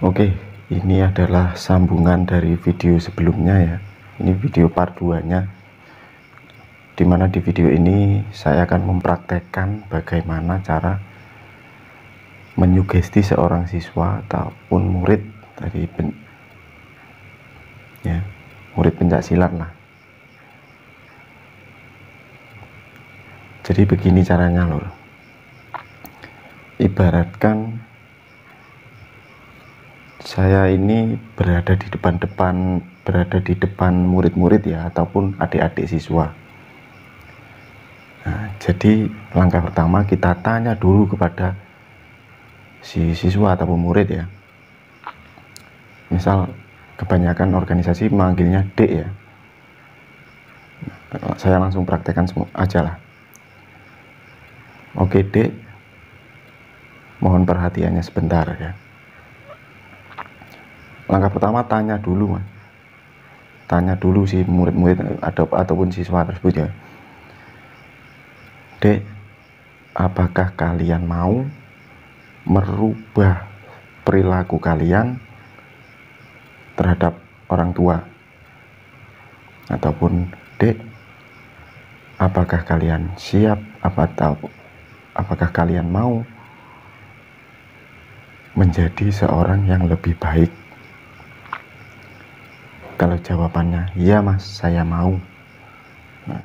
Oke, ini adalah sambungan dari video sebelumnya ya. Ini video part 2-nya. Dimana di video ini saya akan mempraktekkan bagaimana cara menyugesti seorang siswa ataupun murid dari murid pencaksilat lah. Jadi begini caranya lor. Ibaratkan saya ini berada di depan murid-murid ya, ataupun adik-adik siswa. Nah, jadi langkah pertama kita tanya dulu kepada si siswa ataupun murid ya. Misal kebanyakan organisasi memanggilnya Dek ya. Saya langsung praktekkan semua aja lah. Oke Dek, mohon perhatiannya sebentar ya. Langkah pertama tanya dulu mas. Tanya dulu si murid-murid ataupun siswa tersebut ya. Dek, apakah kalian mau merubah perilaku kalian terhadap orang tua? Ataupun Dek, apakah kalian siap apakah kalian mau menjadi seorang yang lebih baik? Kalau jawabannya iya mas, saya mau. Nah,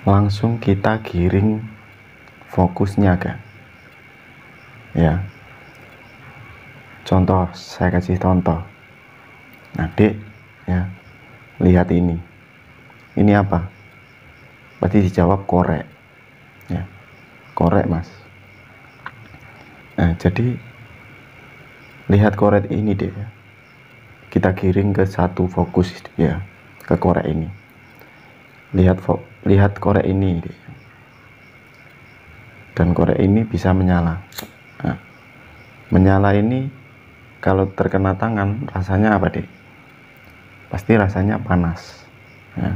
langsung kita giring fokusnya kan ya. Contoh, saya kasih contoh. Nah Dek ya, lihat ini apa? Pasti dijawab korek ya, korek mas. Nah jadi lihat korek ini Dek ya. Kita giring ke satu fokus ya, ke korek ini. Lihat korek ini Dek. Dan korek ini bisa menyala. Nah, menyala ini kalau terkena tangan rasanya apa Dek? Pasti rasanya panas ya.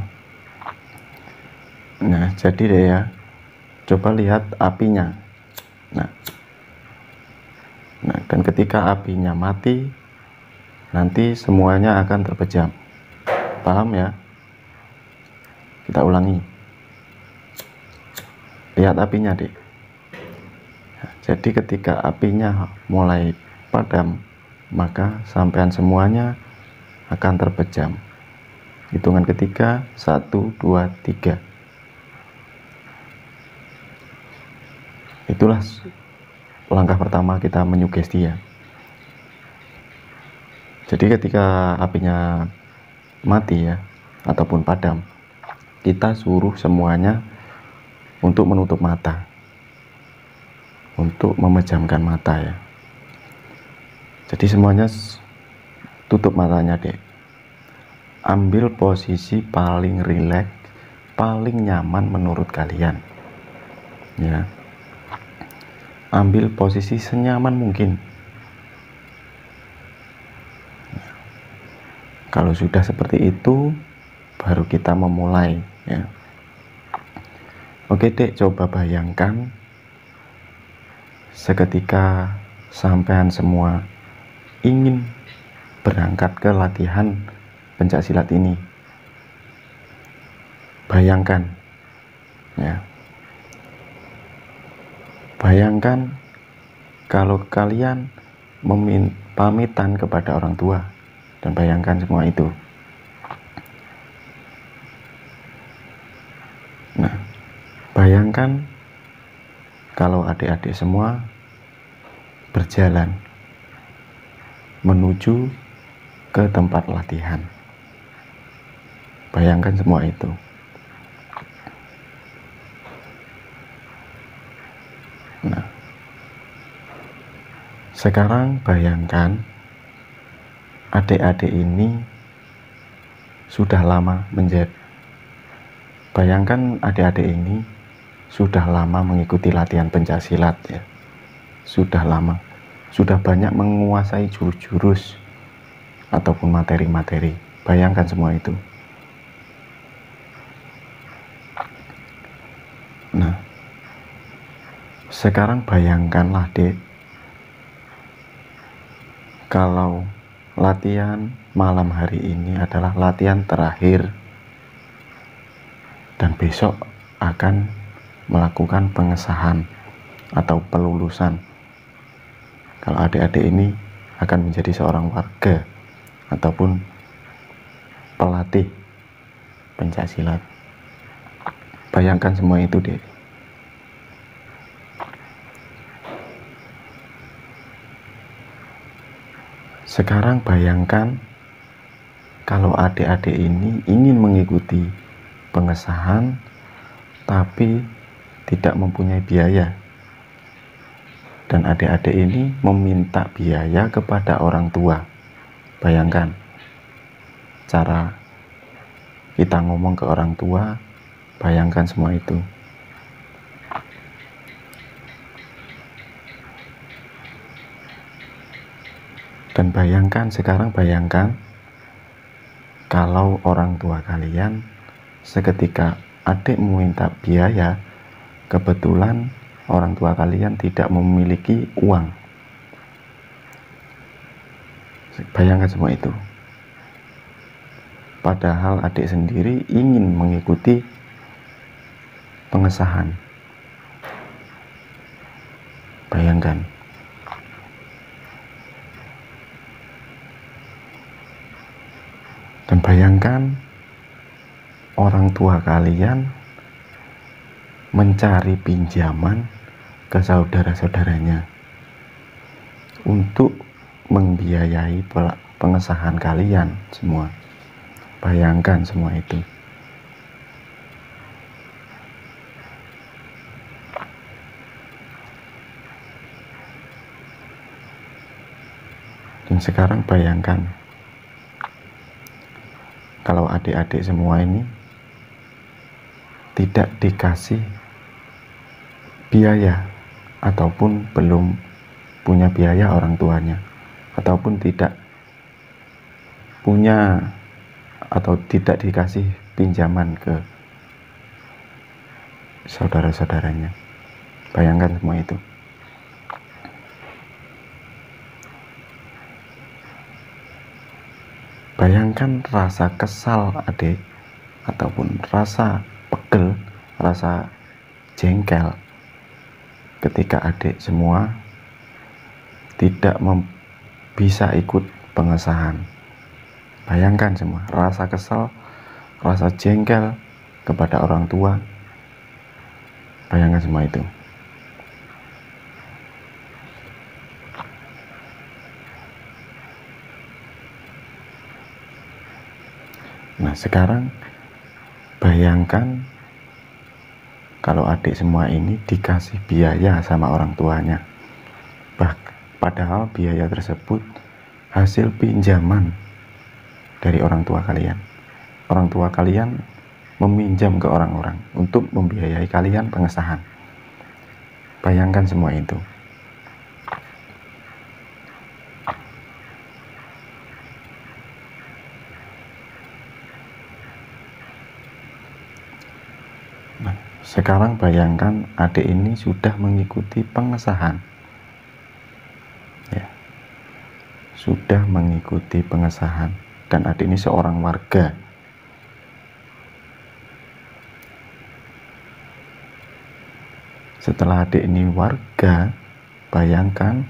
Nah jadi deh ya, coba lihat apinya. Nah dan ketika apinya mati, nanti semuanya akan terpejam. Paham ya? Kita ulangi. Lihat apinya Dek. Jadi ketika apinya mulai padam, maka sampean semuanya akan terpejam. Hitungan ketiga, 1, 2, 3. Itulah langkah pertama kita menyugesti ya. Jadi ketika apinya mati ya, ataupun padam, kita suruh semuanya untuk menutup mata, untuk memejamkan mata ya. Jadi semuanya tutup matanya Dek. Ambil posisi paling rileks, paling nyaman menurut kalian ya. Ambil posisi senyaman mungkin. Kalau sudah seperti itu, baru kita memulai ya. Oke Dek, coba bayangkan seketika sampean semua ingin berangkat ke latihan pencaksilat ini. Bayangkan ya. Bayangkan kalau kalian pamitan kepada orang tua, dan bayangkan semua itu. Nah, bayangkan kalau adik-adik semua berjalan menuju ke tempat latihan. Bayangkan semua itu. Nah, sekarang bayangkan adik-adik ini sudah lama bayangkan adik-adik ini sudah lama mengikuti latihan pencaksilat ya. Sudah lama, sudah banyak menguasai jurus-jurus ataupun materi-materi. Bayangkan semua itu. Nah, sekarang bayangkanlah Dek, kalau latihan malam hari ini adalah latihan terakhir dan besok akan melakukan pengesahan atau pelulusan. Kalau adik-adik ini akan menjadi seorang warga ataupun pelatih pencaksilat. Bayangkan semua itu deh. Sekarang bayangkan kalau adik-adik ini ingin mengikuti pengesahan tapi tidak mempunyai biaya, dan adik-adik ini meminta biaya kepada orang tua. Bayangkan cara kita ngomong ke orang tua, bayangkan semua itu. Dan bayangkan sekarang, bayangkan kalau orang tua kalian seketika adik meminta biaya, kebetulan orang tua kalian tidak memiliki uang. Bayangkan semua itu. Padahal adik sendiri ingin mengikuti pengesahan. Bayangkan. Dan bayangkan orang tua kalian mencari pinjaman ke saudara-saudaranya untuk membiayai pengesahan kalian semua. Bayangkan semua itu. Dan sekarang bayangkan kalau adik-adik semua ini tidak dikasih biaya ataupun belum punya biaya orang tuanya, ataupun tidak punya atau tidak dikasih pinjaman ke saudara-saudaranya. Bayangkan semua itu. Bayangkan rasa kesal adik ataupun rasa pegel, rasa jengkel ketika adik semua tidak bisa ikut pengesahan. Bayangkan semua rasa kesal, rasa jengkel kepada orang tua. Bayangkan semua itu. Nah, sekarang bayangkan kalau adik semua ini dikasih biaya sama orang tuanya. Padahal biaya tersebut hasil pinjaman dari orang tua kalian. Orang tua kalian meminjam ke orang-orang untuk membiayai kalian pengesahan. Bayangkan semua itu. Nah, sekarang bayangkan adik ini sudah mengikuti pengesahan. Ya, sudah mengikuti pengesahan. Dan adik ini seorang warga. Setelah adik ini warga, bayangkan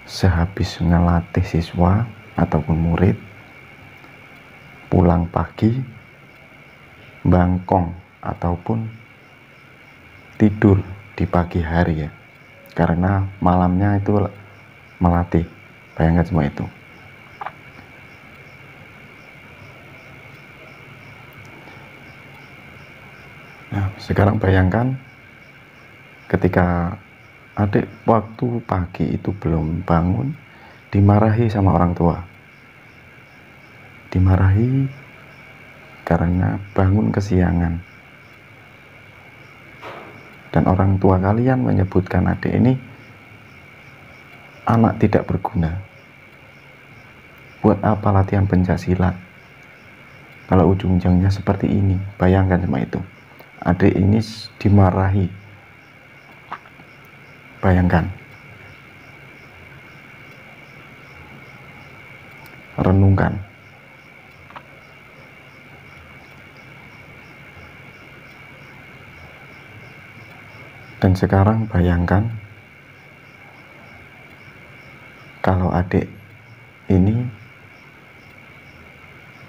sehabis ngelatih siswa ataupun murid, pulang pagi, bangkong ataupun tidur di pagi hari ya, karena malamnya itu melatih. Bayangkan semua itu. Nah, sekarang bayangkan ketika adik waktu pagi itu belum bangun, dimarahi sama orang tua. Dimarahi karena bangun kesiangan. Dan orang tua kalian menyebutkan adik ini anak tidak berguna. Buat apa latihan pencaksilat kalau ujung-ujungnya seperti ini? Bayangkan sama itu. Adik ini dimarahi. Bayangkan. renungkan. Dan sekarang bayangkan kalau adik ini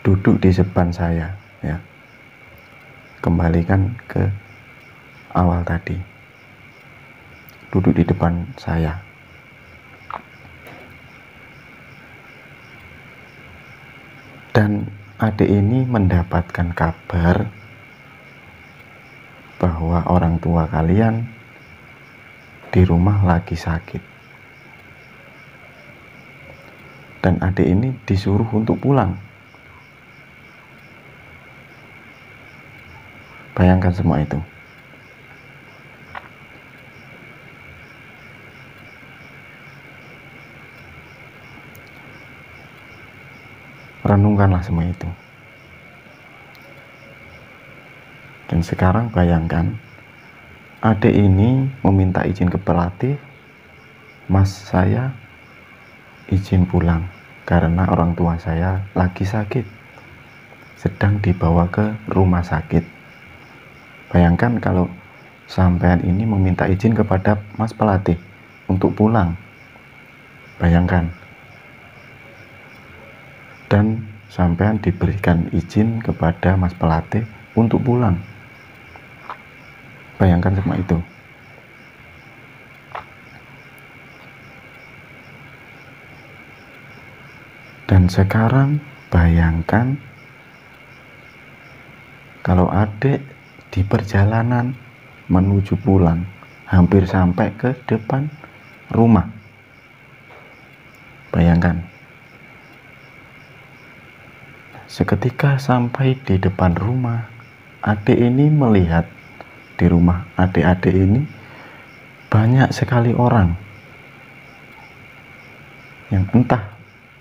duduk di depan saya, ya. Kembalikan ke awal tadi. Duduk di depan saya. Dan adik ini mendapatkan kabar bahwa orang tua kalian di rumah lagi sakit. Dan adik ini disuruh untuk pulang. Bayangkan semua itu. Renungkanlah semua itu. Dan sekarang bayangkan adik ini meminta izin ke pelatih, "Mas, saya izin pulang karena orang tua saya lagi sakit, sedang dibawa ke rumah sakit." Bayangkan kalau sampean ini meminta izin kepada Mas pelatih untuk pulang. Bayangkan. Dan sampean diberikan izin kepada Mas pelatih untuk pulang. Bayangkan semua itu. Dan sekarang bayangkan kalau adik di perjalanan menuju pulang, hampir sampai ke depan rumah. Bayangkan. Seketika sampai di depan rumah, adik ini melihat di rumah adik-adik ini banyak sekali orang. Yang entah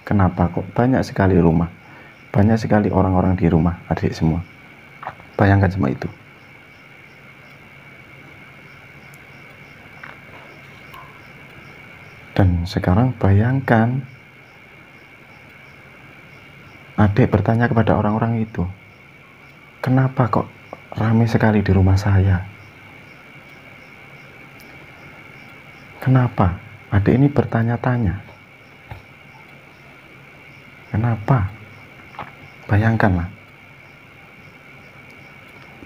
kenapa kok banyak sekali rumah. Banyak sekali orang-orang di rumah adik semua. Bayangkan semua itu. Dan sekarang bayangkan adik bertanya kepada orang-orang itu, "Kenapa kok ramai sekali di rumah saya?" Kenapa? Adik ini bertanya-tanya. Kenapa? Bayangkanlah.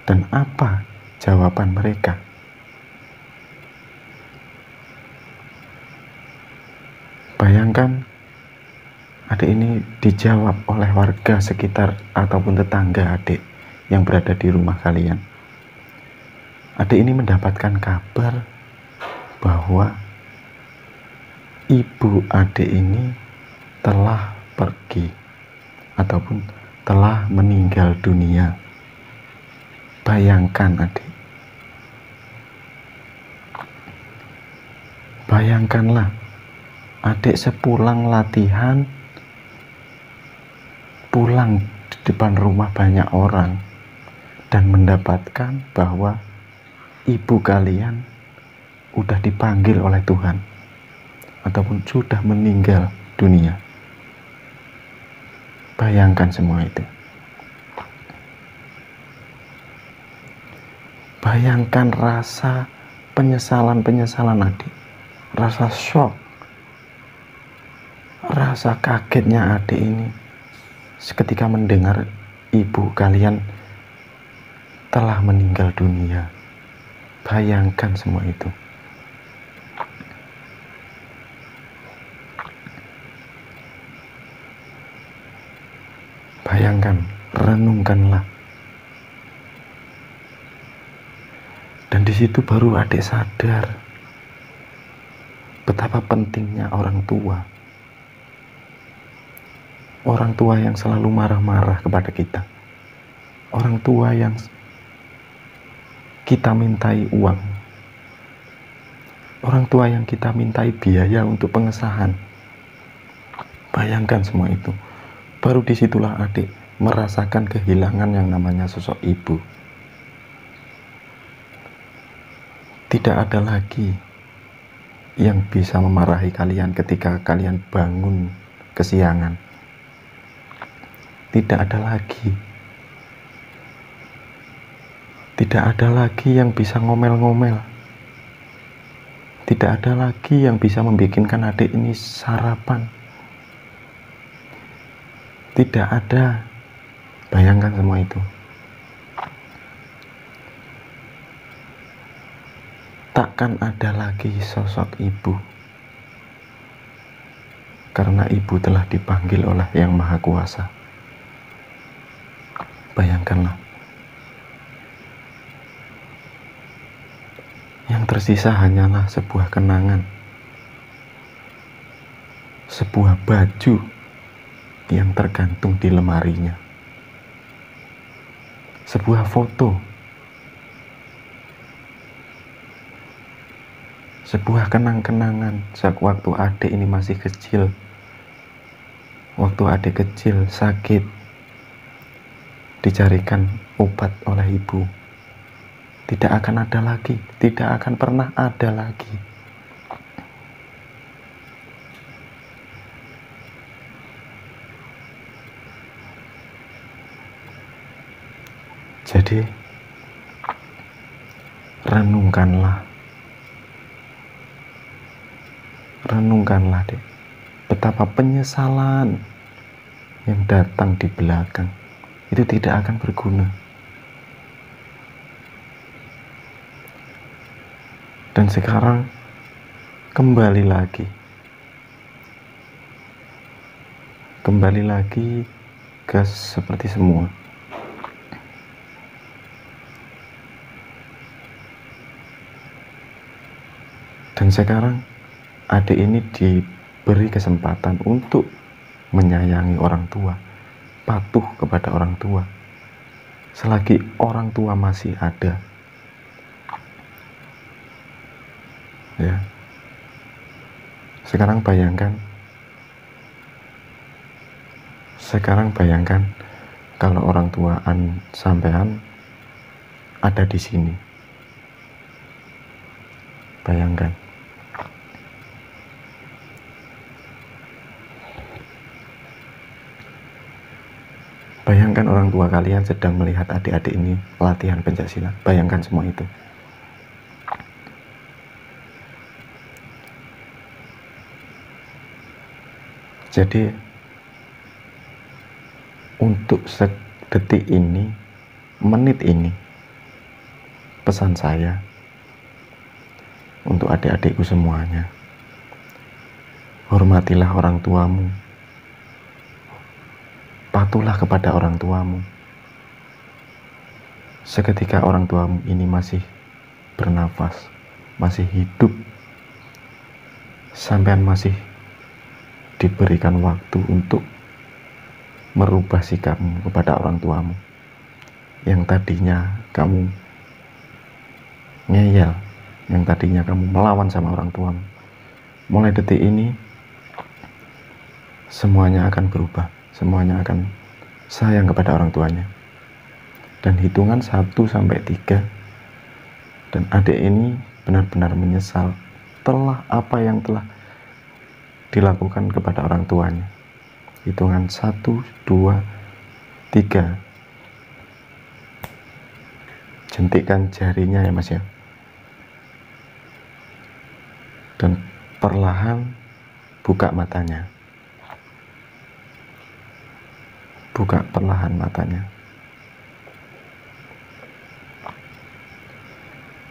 Dan apa jawaban mereka? Bayangkan adik ini dijawab oleh warga sekitar ataupun tetangga adik yang berada di rumah kalian. Adik ini mendapatkan kabar bahwa ibu adik ini telah pergi ataupun telah meninggal dunia. Bayangkan adik. Bayangkanlah adik sepulang latihan, pulang di depan rumah banyak orang dan mendapatkan bahwa ibu kalian udah dipanggil oleh Tuhan ataupun sudah meninggal dunia. Bayangkan semua itu. Bayangkan rasa penyesalan adik, rasa shock, rasa kagetnya adik ini seketika mendengar ibu kalian telah meninggal dunia. Bayangkan semua itu. Bayangkan, renungkanlah. Dan di situ baru adik sadar betapa pentingnya orang tua. Orang tua yang selalu marah-marah kepada kita. Orang tua yang kita mintai uang. Orang tua yang kita mintai biaya untuk pengesahan. Bayangkan semua itu. Baru disitulah adik merasakan kehilangan yang namanya sosok ibu. Tidak ada lagi yang bisa memarahi kalian ketika kalian bangun kesiangan. tidak ada lagi. Tidak ada lagi yang bisa ngomel-ngomel. Tidak ada lagi yang bisa membikinkan adik ini sarapan. Tidak ada. Bayangkan semua itu. Takkan ada lagi sosok ibu. Karena ibu telah dipanggil oleh Yang Maha Kuasa. Bayangkanlah. Yang tersisa hanyalah sebuah kenangan. Sebuah baju yang tergantung di lemarinya. Sebuah foto. Sebuah kenang-kenangan sewaktu adik ini masih kecil. Waktu adik kecil sakit, dicarikan obat oleh ibu. Tidak akan ada lagi, tidak akan pernah ada lagi. Jadi, renungkanlah deh, betapa penyesalan yang datang di belakang itu tidak akan berguna. Dan sekarang kembali lagi ke seperti semua. Dan sekarang adik ini diberi kesempatan untuk menyayangi orang tua, patuh kepada orang tua, selagi orang tua masih ada. Ya. Sekarang bayangkan kalau orang tua sampean ada di sini. Bayangkan. Bayangkan orang tua kalian sedang melihat adik-adik ini latihan pencaksilat. Bayangkan semua itu. Jadi, untuk sedetik ini, menit ini, pesan saya untuk adik-adikku semuanya. Hormatilah orang tuamu. Patuhlah kepada orang tuamu. Seketika orang tuamu ini masih bernafas, masih hidup, sampean masih diberikan waktu untuk merubah sikapmu kepada orang tuamu. Yang tadinya kamu ngeyel, yang tadinya kamu melawan sama orang tuamu. Mulai detik ini, semuanya akan berubah. Semuanya akan sayang kepada orang tuanya. Dan hitungan 1-3, dan adik ini benar-benar menyesal apa yang telah dilakukan kepada orang tuanya. Hitungan 1, 2, 3. Jentikkan jarinya ya mas ya. Dan perlahan buka matanya. Buka perlahan matanya.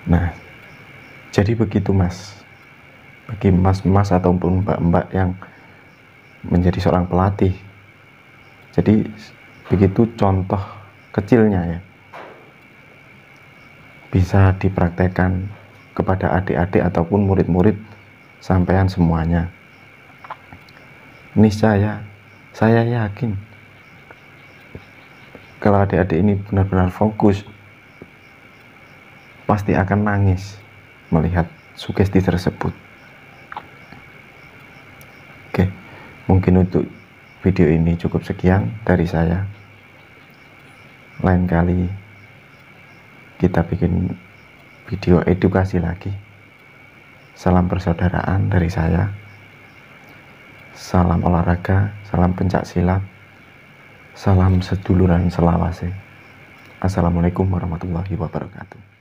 Nah, jadi begitu mas. Bagi mas-mas ataupun mbak-mbak yang menjadi seorang pelatih. Jadi begitu contoh kecilnya ya. Bisa dipraktekkan kepada adik-adik ataupun murid-murid sampean semuanya. Niscaya saya yakin kalau adik-adik ini benar-benar fokus, pasti akan nangis melihat sugesti tersebut. Oke, mungkin untuk video ini cukup sekian dari saya. Lain kali kita bikin video edukasi lagi. Salam persaudaraan dari saya. Salam olahraga, salam pencak silat. Salam seduluran selawase. Assalamualaikum warahmatullahi wabarakatuh.